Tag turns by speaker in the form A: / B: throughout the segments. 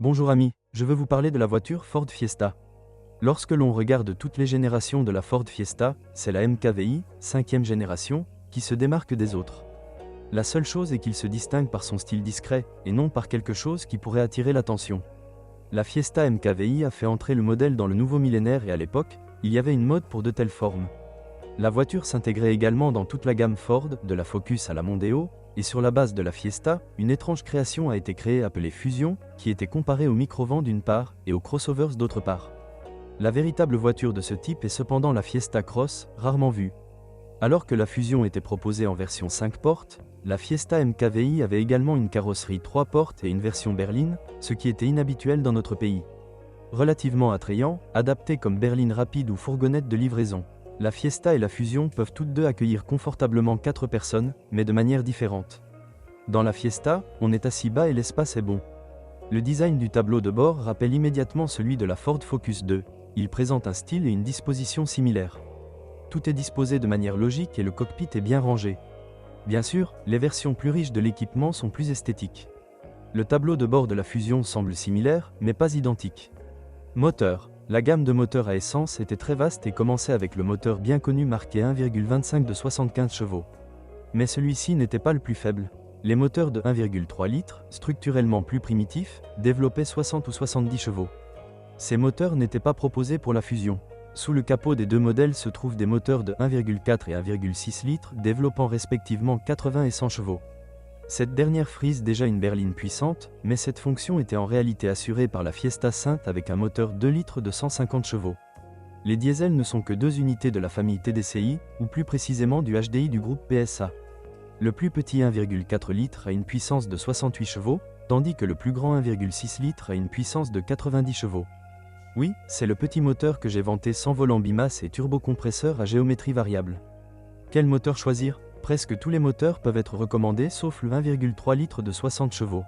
A: Bonjour amis, je veux vous parler de la voiture Ford Fiesta. Lorsque l'on regarde toutes les générations de la Ford Fiesta, c'est la MKVI, 5e génération, qui se démarque des autres. La seule chose est qu'il se distingue par son style discret, et non par quelque chose qui pourrait attirer l'attention. La Fiesta MKVI a fait entrer le modèle dans le nouveau millénaire et à l'époque, il y avait une mode pour de telles formes. La voiture s'intégrait également dans toute la gamme Ford, de la Focus à la Mondeo, et sur la base de la Fiesta, une étrange création a été créée appelée Fusion, qui était comparée au micro-van d'une part, et aux crossovers d'autre part. La véritable voiture de ce type est cependant la Fiesta Cross, rarement vue. Alors que la Fusion était proposée en version 5 portes, la Fiesta MKVI avait également une carrosserie 3 portes et une version berline, ce qui était inhabituel dans notre pays. Relativement attrayant, adapté comme berline rapide ou fourgonnette de livraison. La Fiesta et la Fusion peuvent toutes deux accueillir confortablement 4 personnes, mais de manière différente. Dans la Fiesta, on est assis bas et l'espace est bon. Le design du tableau de bord rappelle immédiatement celui de la Ford Focus 2. Il présente un style et une disposition similaires. Tout est disposé de manière logique et le cockpit est bien rangé. Bien sûr, les versions plus riches de l'équipement sont plus esthétiques. Le tableau de bord de la Fusion semble similaire, mais pas identique. Moteur. La gamme de moteurs à essence était très vaste et commençait avec le moteur bien connu marqué 1,25 de 75 chevaux. Mais celui-ci n'était pas le plus faible. Les moteurs de 1,3 litres, structurellement plus primitifs, développaient 60 ou 70 chevaux. Ces moteurs n'étaient pas proposés pour la Fusion. Sous le capot des deux modèles se trouvent des moteurs de 1,4 et 1,6 litres, développant respectivement 80 et 100 chevaux. Cette dernière frise déjà une berline puissante, mais cette fonction était en réalité assurée par la Fiesta Sainte avec un moteur 2 litres de 150 chevaux. Les diesels ne sont que deux unités de la famille TDCi, ou plus précisément du HDI du groupe PSA. Le plus petit 1,4 litres a une puissance de 68 chevaux, tandis que le plus grand 1,6 litres a une puissance de 90 chevaux. Oui, c'est le petit moteur que j'ai vanté sans volant bimasse et turbocompresseur à géométrie variable. Quel moteur choisir ? Presque tous les moteurs peuvent être recommandés sauf le 1,3 litres de 60 chevaux.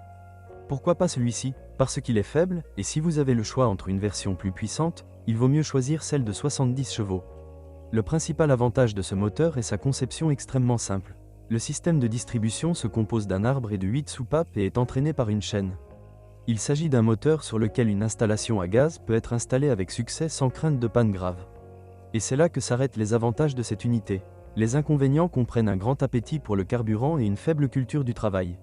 A: Pourquoi pas celui-ci ? Parce qu'il est faible, et si vous avez le choix entre une version plus puissante, il vaut mieux choisir celle de 70 chevaux. Le principal avantage de ce moteur est sa conception extrêmement simple. Le système de distribution se compose d'un arbre et de 8 soupapes et est entraîné par une chaîne. Il s'agit d'un moteur sur lequel une installation à gaz peut être installée avec succès sans crainte de panne grave. Et c'est là que s'arrêtent les avantages de cette unité. Les inconvénients comprennent un grand appétit pour le carburant et une faible culture du travail.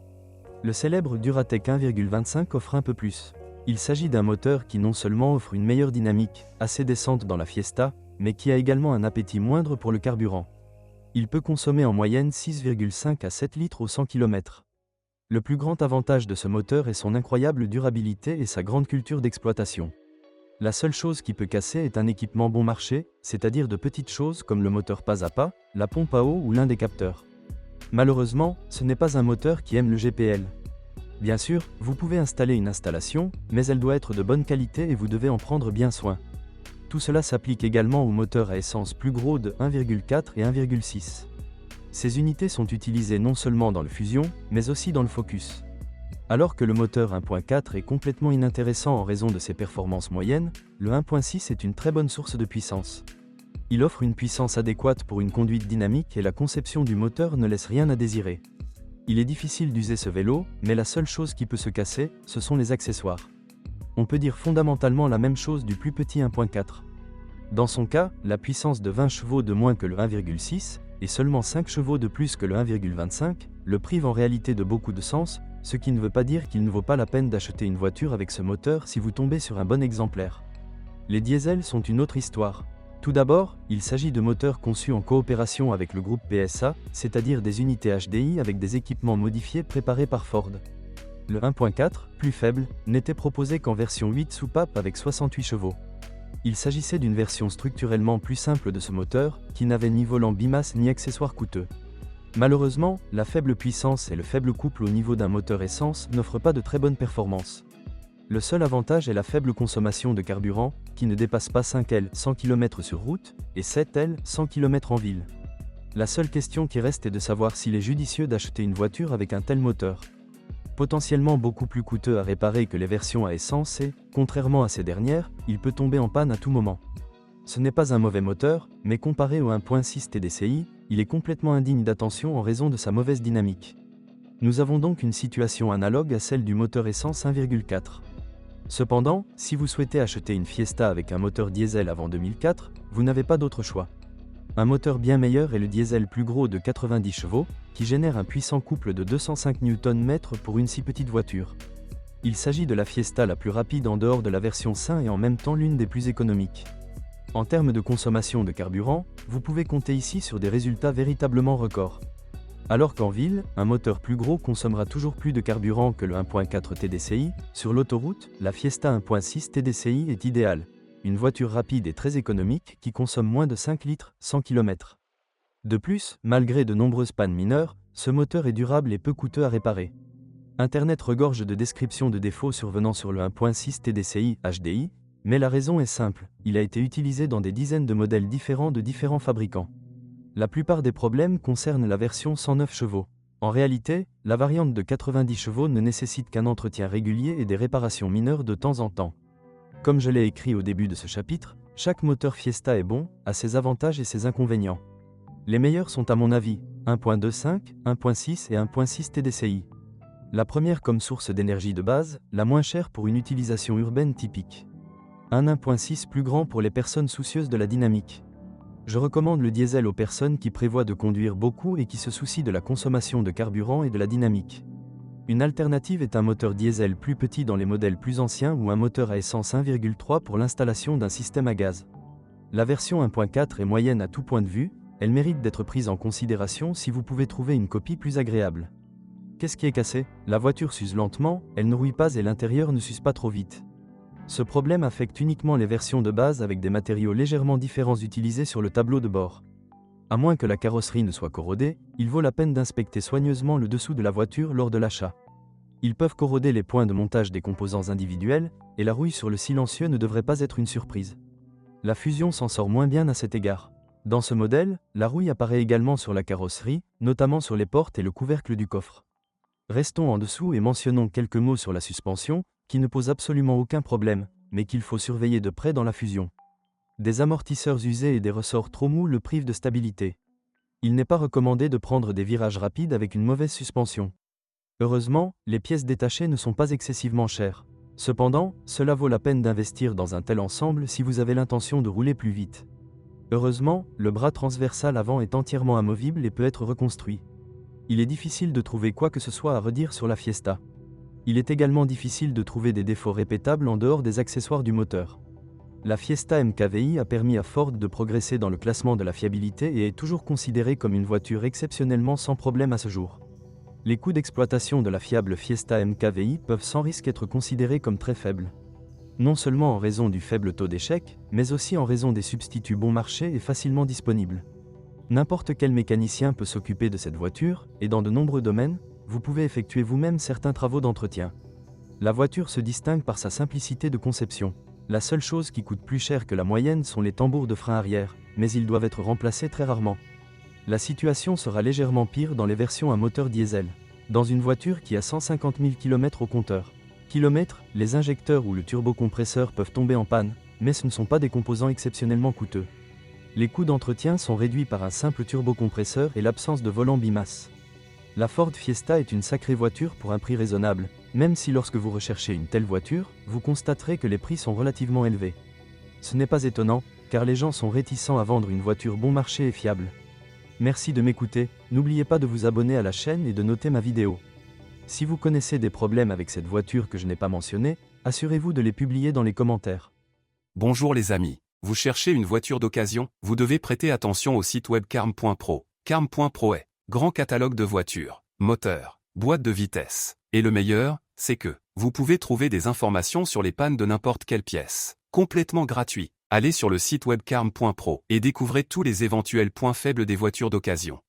A: Le célèbre Duratec 1,25 offre un peu plus. Il s'agit d'un moteur qui non seulement offre une meilleure dynamique, assez décente dans la Fiesta, mais qui a également un appétit moindre pour le carburant. Il peut consommer en moyenne 6,5 à 7 litres au 100 km. Le plus grand avantage de ce moteur est son incroyable durabilité et sa grande culture d'exploitation. La seule chose qui peut casser est un équipement bon marché, c'est-à-dire de petites choses comme le moteur pas à pas, la pompe à eau ou l'un des capteurs. Malheureusement, ce n'est pas un moteur qui aime le GPL. Bien sûr, vous pouvez installer une installation, mais elle doit être de bonne qualité et vous devez en prendre bien soin. Tout cela s'applique également aux moteurs à essence plus gros de 1,4 et 1,6. Ces unités sont utilisées non seulement dans le Fusion, mais aussi dans le Focus. Alors que le moteur 1.4 est complètement inintéressant en raison de ses performances moyennes, le 1.6 est une très bonne source de puissance. Il offre une puissance adéquate pour une conduite dynamique et la conception du moteur ne laisse rien à désirer. Il est difficile d'user ce vélo, mais la seule chose qui peut se casser, ce sont les accessoires. On peut dire fondamentalement la même chose du plus petit 1.4. Dans son cas, la puissance de 20 chevaux de moins que le 1,6 et seulement 5 chevaux de plus que le 1,25 le prive en réalité de beaucoup de sens, ce qui ne veut pas dire qu'il ne vaut pas la peine d'acheter une voiture avec ce moteur si vous tombez sur un bon exemplaire. Les diesels sont une autre histoire. Tout d'abord, il s'agit de moteurs conçus en coopération avec le groupe PSA, c'est-à-dire des unités HDI avec des équipements modifiés préparés par Ford. Le 1.4, plus faible, n'était proposé qu'en version 8 soupapes avec 68 chevaux. Il s'agissait d'une version structurellement plus simple de ce moteur, qui n'avait ni volant bimasse ni accessoires coûteux. Malheureusement, la faible puissance et le faible couple au niveau d'un moteur essence n'offrent pas de très bonnes performances. Le seul avantage est la faible consommation de carburant, qui ne dépasse pas 5 L 100 km sur route, et 7 L 100 km en ville. La seule question qui reste est de savoir s'il est judicieux d'acheter une voiture avec un tel moteur. Potentiellement beaucoup plus coûteux à réparer que les versions à essence et, contrairement à ces dernières, il peut tomber en panne à tout moment. Ce n'est pas un mauvais moteur, mais comparé au 1.6 TDCi, il est complètement indigne d'attention en raison de sa mauvaise dynamique. Nous avons donc une situation analogue à celle du moteur essence 1,4. Cependant, si vous souhaitez acheter une Fiesta avec un moteur diesel avant 2004, vous n'avez pas d'autre choix. Un moteur bien meilleur est le diesel plus gros de 90 chevaux, qui génère un puissant couple de 205 Nm pour une si petite voiture. Il s'agit de la Fiesta la plus rapide en dehors de la version 5 et en même temps l'une des plus économiques. En termes de consommation de carburant, vous pouvez compter ici sur des résultats véritablement records. Alors qu'en ville, un moteur plus gros consommera toujours plus de carburant que le 1.4 TDCi, sur l'autoroute, la Fiesta 1.6 TDCi est idéale. Une voiture rapide et très économique qui consomme moins de 5 litres 100 km. De plus, malgré de nombreuses pannes mineures, ce moteur est durable et peu coûteux à réparer. Internet regorge de descriptions de défauts survenant sur le 1.6 TDCi HDI, mais la raison est simple, il a été utilisé dans des dizaines de modèles différents de différents fabricants. La plupart des problèmes concernent la version 109 chevaux. En réalité, la variante de 90 chevaux ne nécessite qu'un entretien régulier et des réparations mineures de temps en temps. Comme je l'ai écrit au début de ce chapitre, chaque moteur Fiesta est bon, a ses avantages et ses inconvénients. Les meilleurs sont à mon avis, 1.25, 1.6 et 1.6 TDCi. La première comme source d'énergie de base, la moins chère pour une utilisation urbaine typique. Un 1.6 plus grand pour les personnes soucieuses de la dynamique. Je recommande le diesel aux personnes qui prévoient de conduire beaucoup et qui se soucient de la consommation de carburant et de la dynamique. Une alternative est un moteur diesel plus petit dans les modèles plus anciens ou un moteur à essence 1,3 pour l'installation d'un système à gaz. La version 1.4 est moyenne à tout point de vue, elle mérite d'être prise en considération si vous pouvez trouver une copie plus agréable. Qu'est-ce qui est cassé? La voiture s'use lentement, elle ne rouille pas et l'intérieur ne s'use pas trop vite. Ce problème affecte uniquement les versions de base avec des matériaux légèrement différents utilisés sur le tableau de bord. À moins que la carrosserie ne soit corrodée, il vaut la peine d'inspecter soigneusement le dessous de la voiture lors de l'achat. Ils peuvent corroder les points de montage des composants individuels, et la rouille sur le silencieux ne devrait pas être une surprise. La Fusion s'en sort moins bien à cet égard. Dans ce modèle, la rouille apparaît également sur la carrosserie, notamment sur les portes et le couvercle du coffre. Restons en dessous et mentionnons quelques mots sur la suspension, qui ne pose absolument aucun problème, mais qu'il faut surveiller de près dans la Fusion. Des amortisseurs usés et des ressorts trop mous le privent de stabilité. Il n'est pas recommandé de prendre des virages rapides avec une mauvaise suspension. Heureusement, les pièces détachées ne sont pas excessivement chères. Cependant, cela vaut la peine d'investir dans un tel ensemble si vous avez l'intention de rouler plus vite. Heureusement, le bras transversal avant est entièrement amovible et peut être reconstruit. Il est difficile de trouver quoi que ce soit à redire sur la Fiesta. Il est également difficile de trouver des défauts répétables en dehors des accessoires du moteur. La Fiesta MKVI a permis à Ford de progresser dans le classement de la fiabilité et est toujours considérée comme une voiture exceptionnellement sans problème à ce jour. Les coûts d'exploitation de la fiable Fiesta MKVI peuvent sans risque être considérés comme très faibles. Non seulement en raison du faible taux d'échec, mais aussi en raison des substituts bon marché et facilement disponibles. N'importe quel mécanicien peut s'occuper de cette voiture, et dans de nombreux domaines, vous pouvez effectuer vous-même certains travaux d'entretien. La voiture se distingue par sa simplicité de conception. La seule chose qui coûte plus cher que la moyenne sont les tambours de frein arrière, mais ils doivent être remplacés très rarement. La situation sera légèrement pire dans les versions à moteur diesel. Dans une voiture qui a 150 000 km au compteur. Les injecteurs ou le turbocompresseur peuvent tomber en panne, mais ce ne sont pas des composants exceptionnellement coûteux. Les coûts d'entretien sont réduits par un simple turbocompresseur et l'absence de volant bimasse. La Ford Fiesta est une sacrée voiture pour un prix raisonnable, même si lorsque vous recherchez une telle voiture, vous constaterez que les prix sont relativement élevés. Ce n'est pas étonnant, car les gens sont réticents à vendre une voiture bon marché et fiable. Merci de m'écouter, n'oubliez pas de vous abonner à la chaîne et de noter ma vidéo. Si vous connaissez des problèmes avec cette voiture que je n'ai pas mentionnée, assurez-vous de les publier dans les commentaires.
B: Bonjour les amis, vous cherchez une voiture d'occasion, vous devez prêter attention au site web carm.pro. Carm.pro est grand catalogue de voitures, moteurs, boîtes de vitesse. Et le meilleur, c'est que vous pouvez trouver des informations sur les pannes de n'importe quelle pièce, complètement gratuit. Allez sur le site web carm.pro et découvrez tous les éventuels points faibles des voitures d'occasion.